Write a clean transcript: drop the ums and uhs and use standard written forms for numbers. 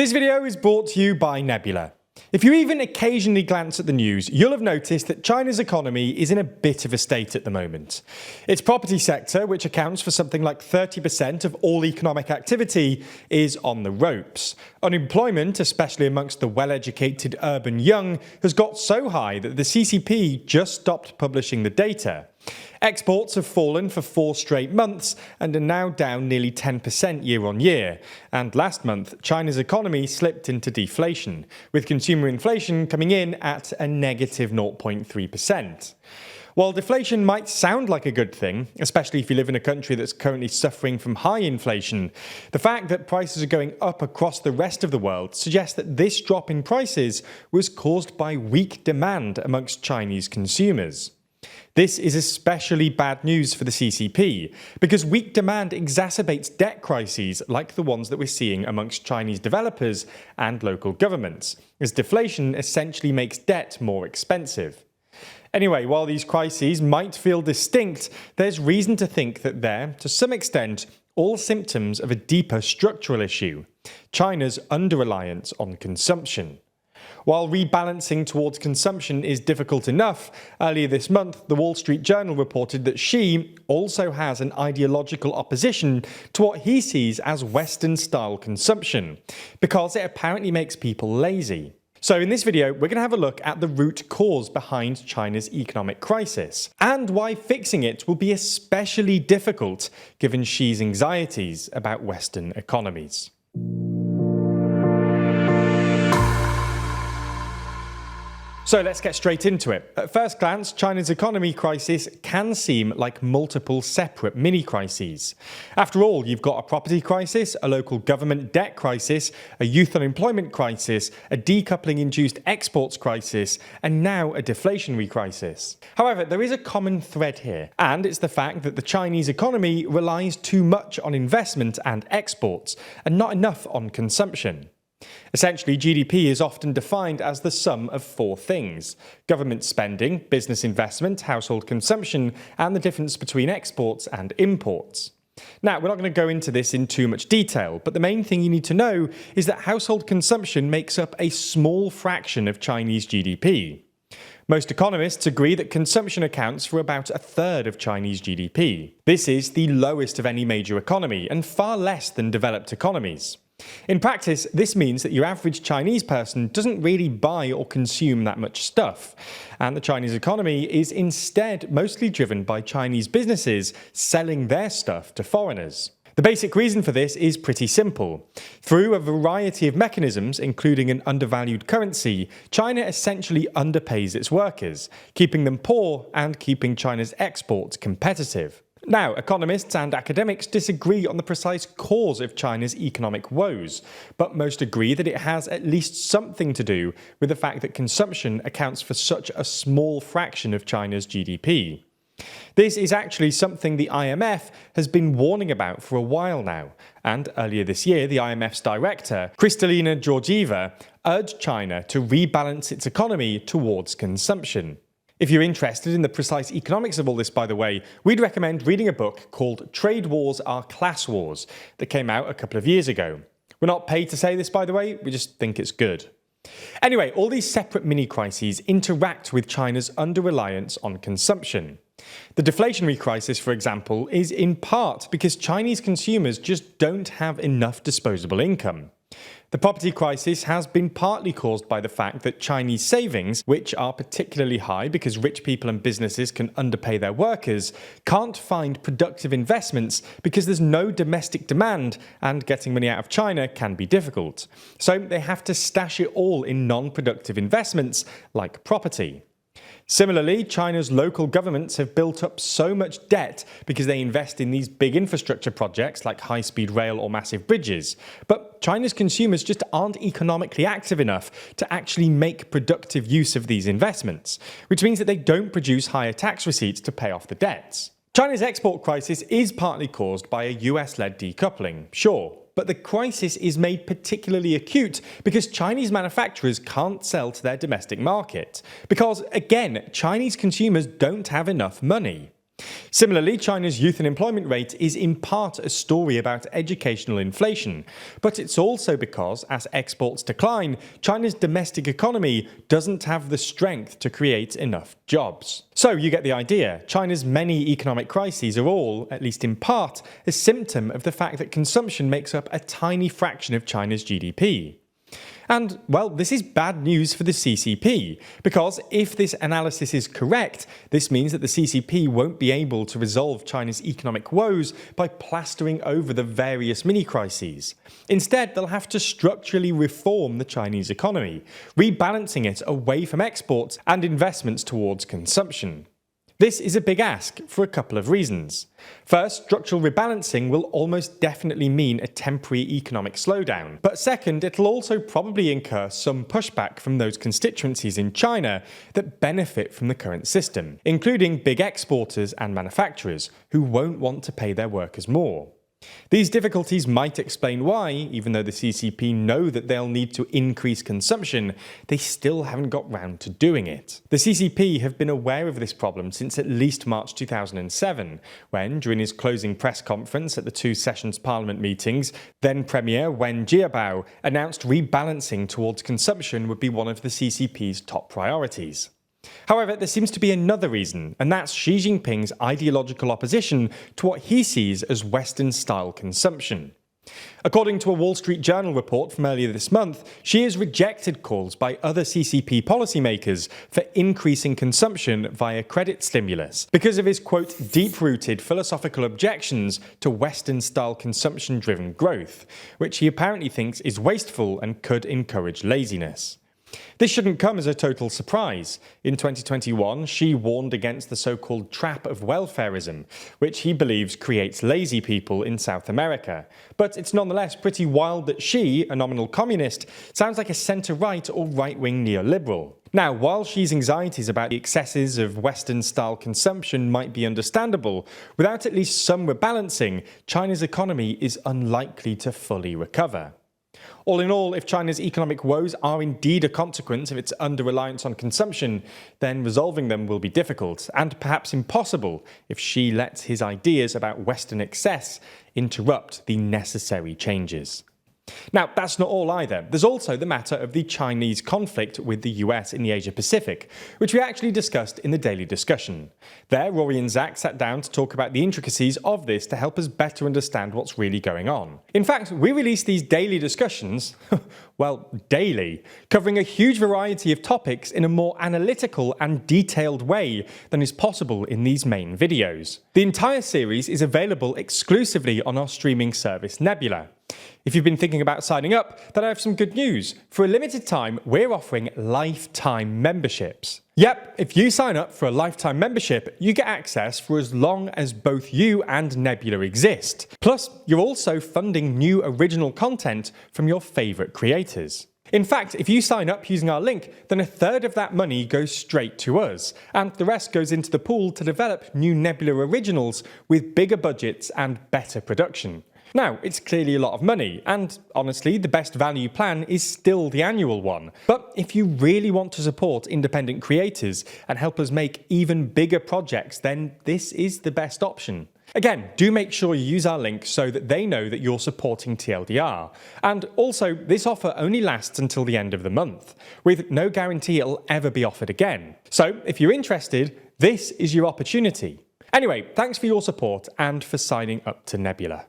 This video is brought to you by Nebula. If you even occasionally glance at the news, you'll have noticed that China's economy is in a bit of a state at the moment. Its property sector, which accounts for something like 30% of all economic activity, is on the ropes. Unemployment, especially amongst the well-educated urban young, has got so high that the CCP just stopped publishing the data. Exports have fallen for 4 straight months and are now down nearly 10% year on year. And last month, China's economy slipped into deflation, with consumer inflation coming in at a negative 0.3%. While deflation might sound like a good thing, especially if you live in a country that's currently suffering from high inflation, the fact that prices are going up across the rest of the world suggests that this drop in prices was caused by weak demand amongst Chinese consumers. This is especially bad news for the CCP, because weak demand exacerbates debt crises like the ones that we're seeing amongst Chinese developers and local governments, as deflation essentially makes debt more expensive. Anyway, while these crises might feel distinct, there's reason to think that they're, to some extent, all symptoms of a deeper structural issue: China's under-reliance on consumption. While rebalancing towards consumption is difficult enough, earlier this month the Wall Street Journal reported that Xi also has an ideological opposition to what he sees as Western-style consumption, because it apparently makes people lazy. So in this video, we're going to have a look at the root cause behind China's economic crisis, and why fixing it will be especially difficult given Xi's anxieties about Western economies. So let's get straight into it. At first glance, China's economy crisis can seem like multiple separate mini-crises. After all, you've got a property crisis, a local government debt crisis, a youth unemployment crisis, a decoupling-induced exports crisis, and now a deflationary crisis. However, there is a common thread here, and it's the fact that the Chinese economy relies too much on investment and exports, and not enough on consumption. Essentially, GDP is often defined as the sum of 4 things: government spending, business investment, household consumption, and the difference between exports and imports. Now, we're not going to go into this in too much detail, but the main thing you need to know is that household consumption makes up a small fraction of Chinese GDP. Most economists agree that consumption accounts for about 1/3 of Chinese GDP. This is the lowest of any major economy, and far less than developed economies. In practice, this means that your average Chinese person doesn't really buy or consume that much stuff, and the Chinese economy is instead mostly driven by Chinese businesses selling their stuff to foreigners. The basic reason for this is pretty simple. Through a variety of mechanisms, including an undervalued currency, China essentially underpays its workers, keeping them poor and keeping China's exports competitive. Now, economists and academics disagree on the precise cause of China's economic woes, but most agree that it has at least something to do with the fact that consumption accounts for such a small fraction of China's GDP. This is actually something the IMF has been warning about for a while now, and earlier this year the IMF's director, Kristalina Georgieva, urged China to rebalance its economy towards consumption. If you're interested in the precise economics of all this, by the way, we'd recommend reading a book called Trade Wars Are Class Wars that came out a couple of years ago. We're not paid to say this, by the way, we just think it's good. Anyway, all these separate mini-crises interact with China's under-reliance on consumption. The deflationary crisis, for example, is in part because Chinese consumers just don't have enough disposable income. The property crisis has been partly caused by the fact that Chinese savings, which are particularly high because rich people and businesses can underpay their workers, can't find productive investments because there's no domestic demand and getting money out of China can be difficult. So they have to stash it all in non-productive investments like property. Similarly, China's local governments have built up so much debt because they invest in these big infrastructure projects like high-speed rail or massive bridges. But China's consumers just aren't economically active enough to actually make productive use of these investments, which means that they don't produce higher tax receipts to pay off the debts. China's export crisis is partly caused by a US-led decoupling, sure. But the crisis is made particularly acute because Chinese manufacturers can't sell to their domestic market. Because, again, Chinese consumers don't have enough money. Similarly, China's youth unemployment rate is in part a story about educational inflation, but it's also because, as exports decline, China's domestic economy doesn't have the strength to create enough jobs. So you get the idea. China's many economic crises are all, at least in part, a symptom of the fact that consumption makes up a tiny fraction of China's GDP. And, well, this is bad news for the CCP, because if this analysis is correct, this means that the CCP won't be able to resolve China's economic woes by plastering over the various mini-crises. Instead, they'll have to structurally reform the Chinese economy, rebalancing it away from exports and investments towards consumption. This is a big ask for a couple of reasons. First, structural rebalancing will almost definitely mean a temporary economic slowdown. But second, it'll also probably incur some pushback from those constituencies in China that benefit from the current system, including big exporters and manufacturers who won't want to pay their workers more. These difficulties might explain why, even though the CCP know that they'll need to increase consumption, they still haven't got round to doing it. The CCP have been aware of this problem since at least March 2007, when, during his closing press conference at the two Sessions Parliament meetings, then Premier Wen Jiabao announced rebalancing towards consumption would be one of the CCP's top priorities. However, there seems to be another reason, and that's Xi Jinping's ideological opposition to what he sees as Western-style consumption. According to a Wall Street Journal report from earlier this month, Xi has rejected calls by other CCP policymakers for increasing consumption via credit stimulus because of his, quote, deep-rooted philosophical objections to Western-style consumption-driven growth, which he apparently thinks is wasteful and could encourage laziness. This shouldn't come as a total surprise. In 2021, Xi warned against the so-called trap of welfarism, which he believes creates lazy people in South America. But it's nonetheless pretty wild that Xi, a nominal communist, sounds like a centre-right or right-wing neoliberal. Now, while Xi's anxieties about the excesses of Western-style consumption might be understandable, without at least some rebalancing, China's economy is unlikely to fully recover. All in all, if China's economic woes are indeed a consequence of its under-reliance on consumption, then resolving them will be difficult, and perhaps impossible, if Xi lets his ideas about Western excess interrupt the necessary changes. Now, that's not all either. There's also the matter of the Chinese conflict with the US in the Asia-Pacific, which we actually discussed in the Daily Discussion. There, Rory and Zach sat down to talk about the intricacies of this to help us better understand what's really going on. In fact, we release these daily discussions, well, daily, covering a huge variety of topics in a more analytical and detailed way than is possible in these main videos. The entire series is available exclusively on our streaming service Nebula. If you've been thinking about signing up, then I have some good news. For a limited time, we're offering lifetime memberships. Yep, if you sign up for a lifetime membership, you get access for as long as both you and Nebula exist. Plus, you're also funding new original content from your favourite creators. In fact, if you sign up using our link, then a third of that money goes straight to us, and the rest goes into the pool to develop new Nebula originals with bigger budgets and better production. Now, it's clearly a lot of money, and honestly, the best value plan is still the annual one. But if you really want to support independent creators and help us make even bigger projects, then this is the best option. Again, do make sure you use our link so that they know that you're supporting TLDR. And also, this offer only lasts until the end of the month, with no guarantee it'll ever be offered again. So, if you're interested, this is your opportunity. Anyway, thanks for your support and for signing up to Nebula.